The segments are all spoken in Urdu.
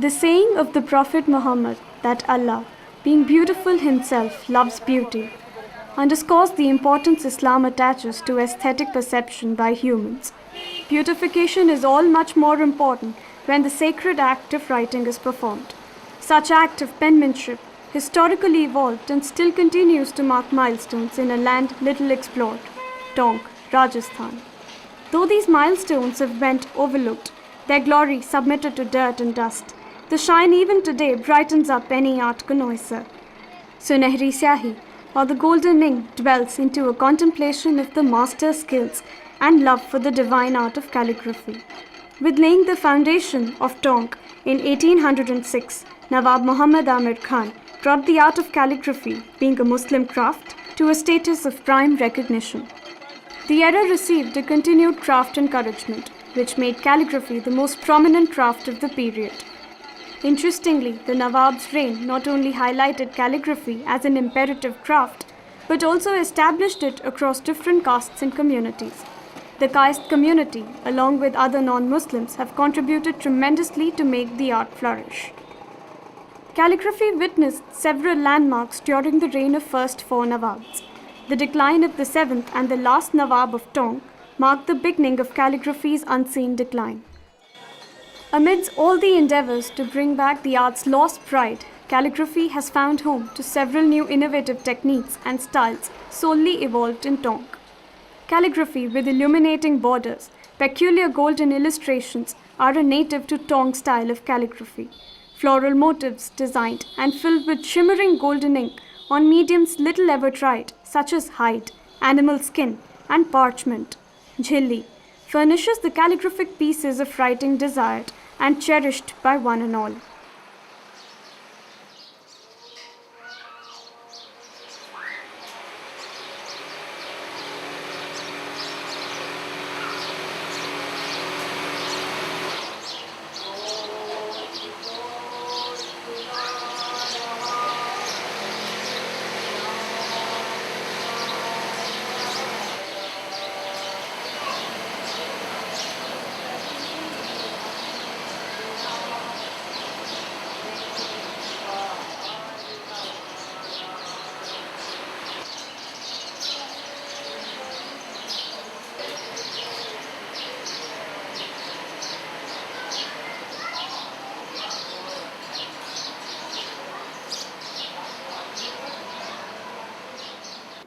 The saying of the Prophet Muhammad that Allah, being beautiful himself, loves beauty, underscores the importance Islam attaches to aesthetic perception by humans. Beautification is all much more important when the sacred act of writing is performed. Such act of penmanship historically evolved and still continues to mark milestones in a land little explored, Tonk, Rajasthan. Though these milestones have went overlooked, their glory submitted to dirt and dust, the shine even today brightens up any art connoisseur. Sunehri Syahi, or the golden ink, dwells into a contemplation of the master's skills and love for the divine art of calligraphy. With laying the foundation of Tonk in 1806, Nawab Muhammad Amir Khan brought the art of calligraphy, being a Muslim craft, to a status of prime recognition. The era received a continued craft encouragement, which made calligraphy the most prominent craft of the period. Interestingly, the Nawab's reign not only highlighted calligraphy as an imperative craft, but also established it across different castes and communities. The caste community, along with other non-Muslims, have contributed tremendously to make the art flourish. Calligraphy witnessed several landmarks during the reign of first four Nawabs. The decline of the seventh and the last Nawab of Tonk marked the beginning of calligraphy's unseen decline. Amidst all the endeavors to bring back the art's lost pride, calligraphy has found home to several new innovative techniques and styles solely evolved in Tonk. Calligraphy with illuminating borders, peculiar golden illustrations are a native to Tonk style of calligraphy. Floral motifs designed and filled with shimmering golden ink on mediums little ever tried, such as hide, animal skin, and parchment. Jhilli furnishes the calligraphic pieces of writing desired and cherished by one and all.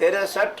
63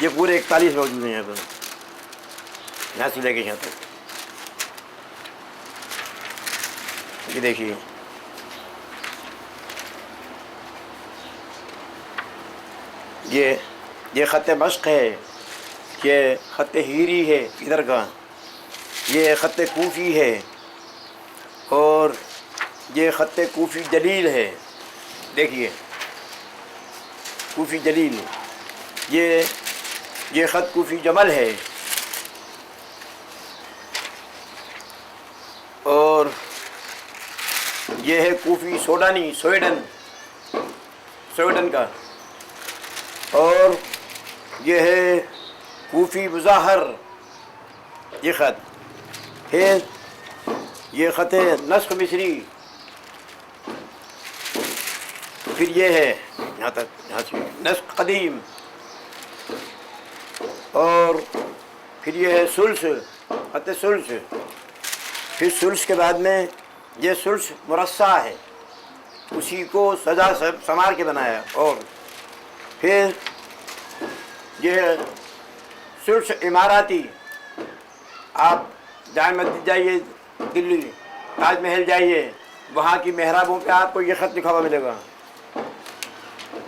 یہ پورے 41 موجود ہیں یہاں پر، یہاں سے لے کے یہاں تک. یہ دیکھیے یہ خط مشق ہے، یہ خط ہیری ہے ادھر کا، یہ خط کوفی ہے، اور یہ خط کوفی جلیل ہے. دیکھیے کوفی جلیل، یہ خط کوفی جمل ہے، اور یہ ہے کوفی سوڈانی، سویڈن کا، اور یہ ہے کوفی مظاہر. یہ خط ہے، یہ خط نسخ مصری. پھر یہ ہے یہاں تک، یہاں سے نسخ قدیم، اور پھر یہ ہے سلس، خط سلس. پھر سلس کے بعد میں یہ سلس مرصع ہے، اسی کو سجا سنوار کے بنایا. اور پھر یہ سلس اماراتی. آپ جامع مسجد جائیے دلی، تاج محل جائیے، وہاں کی محرابوں پہ آپ کو یہ خط لکھا ہوا ملے گا.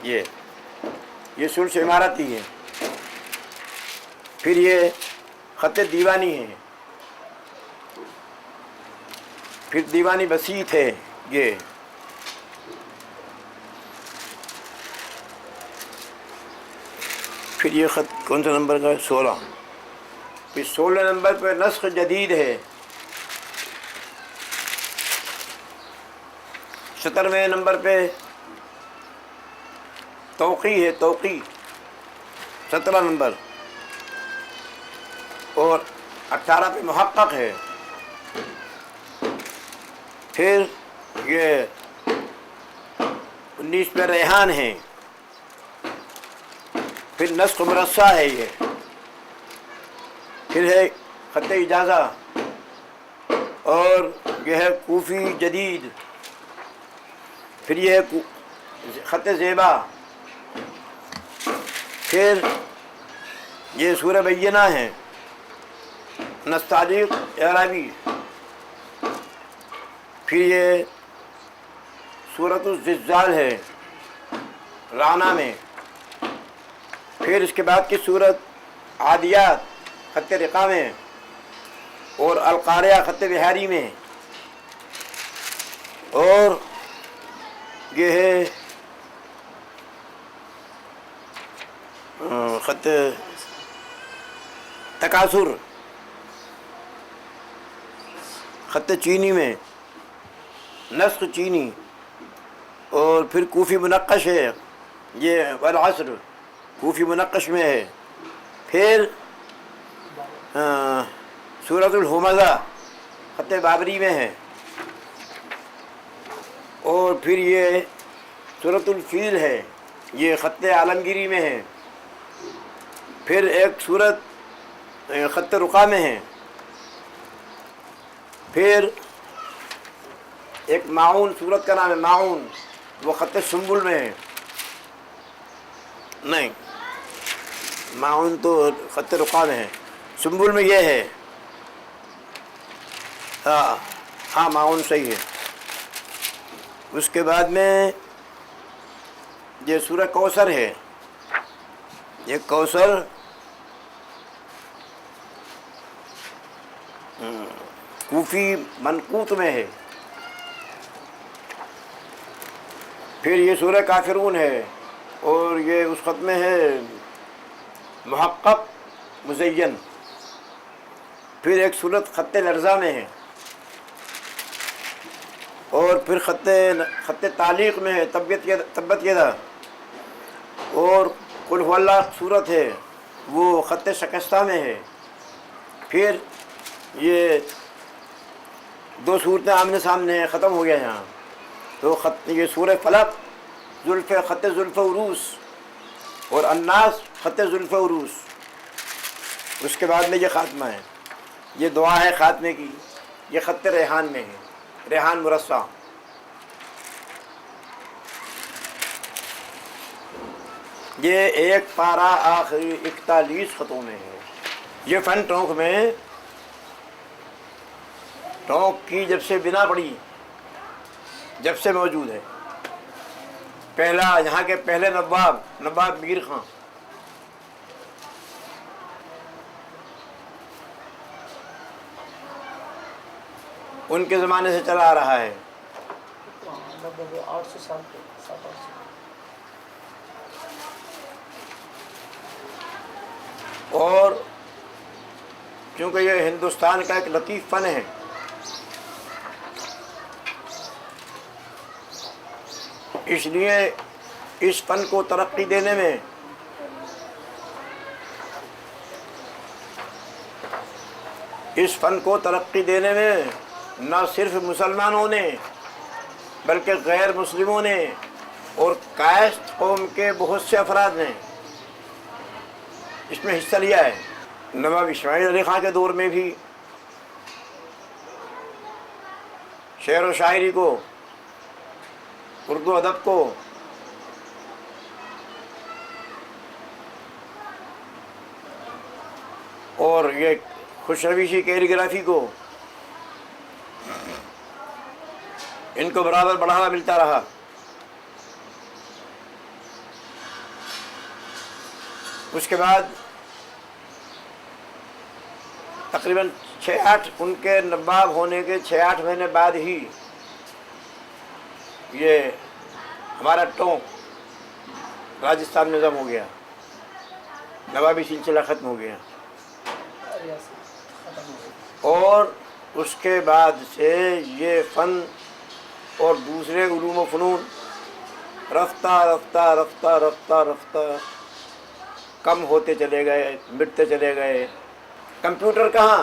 یہ سلس اماراتی ہے. پھر یہ خط دیوانی ہے، پھر دیوانی بسیط ہے. یہ پھر یہ خط کون سا نمبر کا ہے؟ 16. پھر 16 نمبر پہ نسخ جدید ہے. 17ویں نمبر پہ توقی ہے، توقی 17 نمبر، اور 18 پہ محقق ہے. پھر یہ 19 پہ ریحان ہے. پھر نسخ مرصع ہے. یہ پھر ہے خط اجازہ، اور یہ ہے کوفی جدید. پھر یہ ہے خط زیبا. پھر یہ سورہ بینہ ہے، نستعلیق اعرابی. پھر یہ سورۃ الزلزال ہے رانا میں. پھر اس کے بعد کی سورت عادیات خط رقا میں، اور القاریہ خط بہاری میں، اور یہ ہے خط تکاثر خط چینی میں، نسخ چینی. اور پھر کوفی منقش ہے، یہ والعصر کوفی منقش میں ہے. پھر سورۃ الہمزہ خط بابری میں ہے. اور پھر یہ سورۃ الفیل ہے، یہ خط عالمگیری میں ہے. پھر ایک سورت خط رقا میں ہے. پھر ایک معاون سورت کا نام ہے معاون، وہ خط سنبل میں ہے. نہیں، معاون تو خط رقا میں ہے، سنبل میں یہ ہے. ہاں معاون صحیح ہے. اس کے بعد میں یہ سورہ کوثر ہے. یہ کوثر کوفی منقوط میں ہے. پھر یہ سورہ کافرون ہے، اور یہ اس خط میں ہے محقق مزین. پھر ایک صورت خط لرزہ میں ہے، اور پھر خط تعلیق میں ہے تبت یدا. اور قل هو اللہ صورت ہے، وہ خط شکستہ میں ہے. پھر یہ دو صورتیں آمنے سامنے ہیں، ختم ہو گیا یہاں. تو یہ سورہ فلق خط زلف عروس، اور الناس خط زلف عروس. اس کے بعد میں یہ خاتمہ ہے. یہ دعا ہے خاتمے کی. یہ خط ریحان میں ہے، ریحان مرصع. یہ ایک پارہ آخری 41 خطوں میں ہے. یہ فن ٹونک میں ٹونک کی جب سے بنا پڑی جب سے موجود ہے. پہلا یہاں کے پہلے نواب میر خان ان کے زمانے سے چلا آ رہا ہے. لگ 800 سال کے 700. اور کیونکہ یہ ہندوستان کا ایک لطیف فن ہے، اس لیے اس فن کو ترقی دینے میں نہ صرف مسلمانوں نے بلکہ غیر مسلموں نے اور کاشت قوم کے بہت سے افراد نے اس میں حصہ لیا ہے. نواب اسماعیل علی خان کے دور میں بھی شعر و شاعری کو، اردو ادب کو اور یہ خوش روشی کیلیگرافی کو ان کو برابر بڑھاوا ملتا رہا. اس کے بعد تقریباً 6-8 ان کے نواب ہونے کے 6-8 مہینے بعد ہی یہ ہمارا ٹونک راجستھان میں ضم ہو گیا، نوابی سلسلہ ختم ہو گیا. اور اس کے بعد سے یہ فن اور دوسرے علوم و فنون رفتہ رفتہ رفتہ رفتہ رفتہ کم ہوتے چلے گئے، مٹتے چلے گئے. کمپیوٹر کہاں،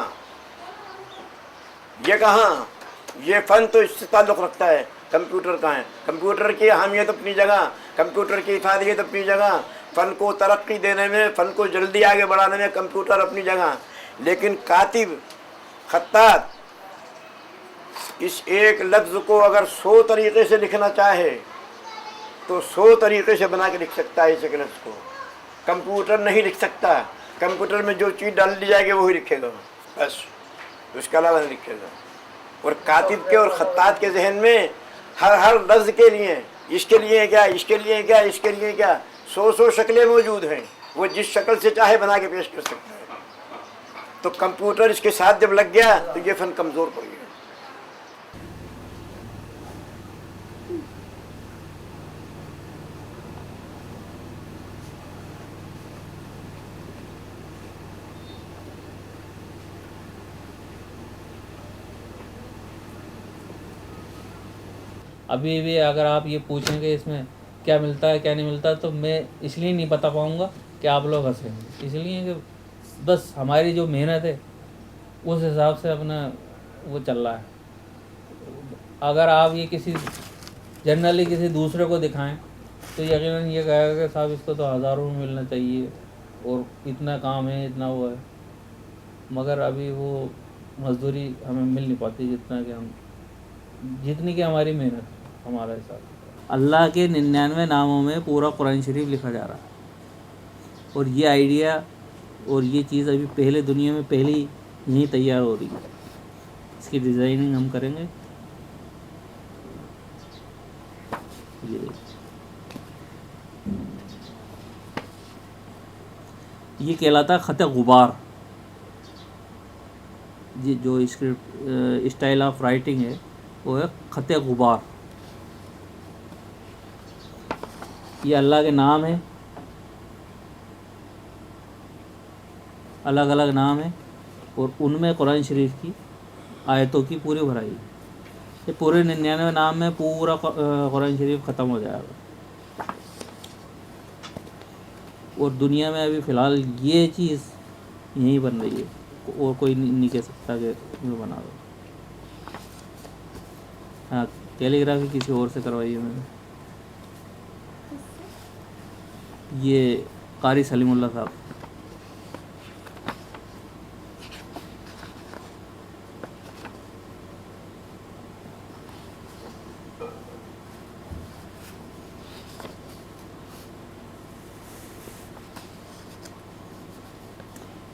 یہ فن تو اس سے تعلق رکھتا ہے. کمپیوٹر کہاں ہے؟ کمپیوٹر کی اہمیت اپنی جگہ، کمپیوٹر کی افادیت اپنی جگہ، فن کو ترقی دینے میں، فن کو جلدی آگے بڑھانے میں کمپیوٹر اپنی جگہ. لیکن کاتب، خطاط اس ایک لفظ کو اگر 100 طریقے سے لکھنا چاہے تو 100 طریقے سے بنا کے لکھ سکتا ہے. اس ایک لفظ کو کمپیوٹر نہیں لکھ سکتا. کمپیوٹر میں جو چیز ڈال دی جائے گی وہی لکھے گا، بس اس کے علاوہ نہیں لکھے گا. اور کاتب کے اور خطاط کے ذہن میں ہر لفظ کے لیے، اس کے لیے کیا، اس کے لیے کیا، اس کے لیے کیا، 100 شکلیں موجود ہیں. وہ جس شکل سے چاہے بنا کے پیش کر سکتا ہے. تو کمپیوٹر اس کے ساتھ جب لگ گیا تو یہ فن کمزور پڑ گیا. ابھی بھی اگر آپ یہ پوچھیں کہ اس میں کیا ملتا ہے کیا نہیں ملتا، تو میں اس لیے نہیں بتا پاؤں گا کہ آپ لوگ ہنسیں. اس لیے کہ بس ہماری جو محنت ہے اس حساب سے اپنا وہ چل رہا ہے. اگر آپ یہ کسی جنرلی کسی دوسرے کو دکھائیں تو یقیناً یہ کہے گا کہ صاحب اس کو تو ہزاروں میں ملنا چاہیے اور اتنا کام ہے، اتنا وہ ہے. مگر ابھی وہ مزدوری ہمیں مل نہیں پاتی جتنی کہ ہماری محنت ہے. ہمارا حساب اللہ کے 99 ناموں میں پورا قرآن شریف لکھا جا رہا ہے، اور یہ آئیڈیا اور یہ چیز ابھی پہلے دنیا میں پہلے ہی یہیں تیار ہو رہی ہے. اس کی ڈیزائننگ ہم کریں گے. یہ کہلاتا ہے خط غبار. یہ جو اسٹائل آف رائٹنگ ہے وہ ہے خط غبار. یہ اللہ کے نام ہیں، الگ الگ نام ہیں، اور ان میں قرآن شریف کی آیتوں کی پوری بھرائی ہے. یہ پورے 99 نام میں پورا قرآن شریف ختم ہو جائے گا. اور دنیا میں ابھی فی الحال یہ چیز یہیں بن رہی ہے، اور کوئی نہیں کہہ سکتا کہ میں بنا دو. ہاں، کیلیگرافی کسی اور سے کروائی ہے میں نے. یہ قاری سلیم اللہ صاحب.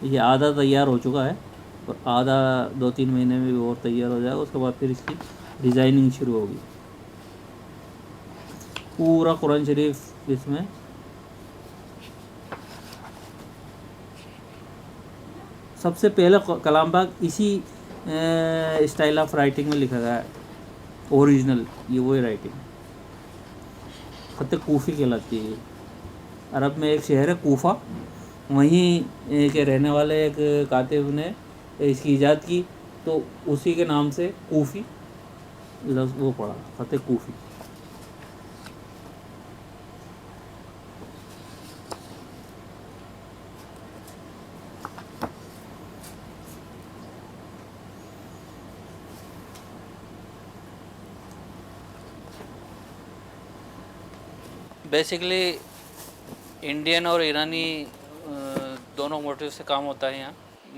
یہ آدھا تیار ہو چکا ہے اور آدھا 2-3 مہینے میں بھی اور تیار ہو جائے گا. اس کے بعد پھر اس کی ڈیزائننگ شروع ہوگی. پورا قرآن شریف اس میں سب سے پہلے کلام پاک اسی اسٹائل آف رائٹنگ میں لکھا گیا ہے. اوریجنل یہ وہی رائٹنگ خط کوفی کہلاتی ہے. عرب میں ایک شہر ہے کوفہ, وہیں کے رہنے والے ایک کاتب نے اس کی ایجاد کی, تو اسی کے نام سے کوفی لفظ وہ پڑا, خط کوفی. بیسیکلی انڈین اور ایرانی دونوں موٹیو سے کام ہوتا ہے یہاں,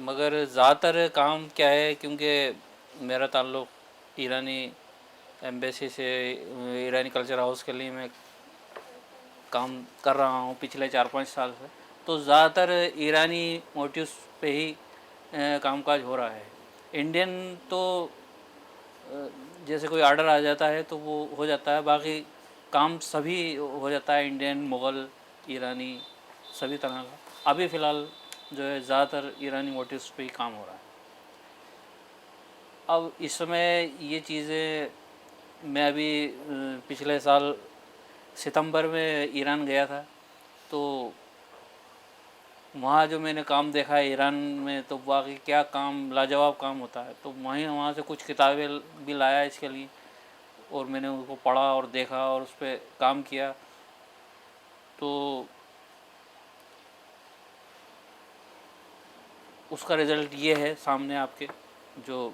مگر زیادہ تر کام کیا ہے, کیونکہ میرا تعلق ایرانی ایمبیسی سے, ایرانی کلچر ہاؤس کے لیے میں کام کر رہا ہوں پچھلے 4-5 سال سے, تو زیادہ تر ایرانی موٹیوز پہ ہی کام کاج ہو رہا ہے. انڈین تو جیسے کوئی آرڈر آ جاتا ہے تو وہ ہو جاتا ہے, باقی کام سبھی ہو جاتا ہے, انڈین, مغل, ایرانی, سبھی طرح کا. ابھی فی الحال جو ہے زیادہ تر ایرانی موٹیوز پہ ہی کام ہو رہا ہے. اب اس سمے یہ چیزیں, میں ابھی پچھلے سال ستمبر میں ایران گیا تھا, تو وہاں جو میں نے کام دیکھا ہے ایران میں, تو واقعی کیا کام لاجواب کام ہوتا ہے. تو وہاں سے کچھ کتابیں بھی لایا اس کے لیے, اور میں نے ان کو پڑھا اور دیکھا اور اس پہ کام کیا. تو اس کا رزلٹ یہ ہے سامنے آپ کے, جو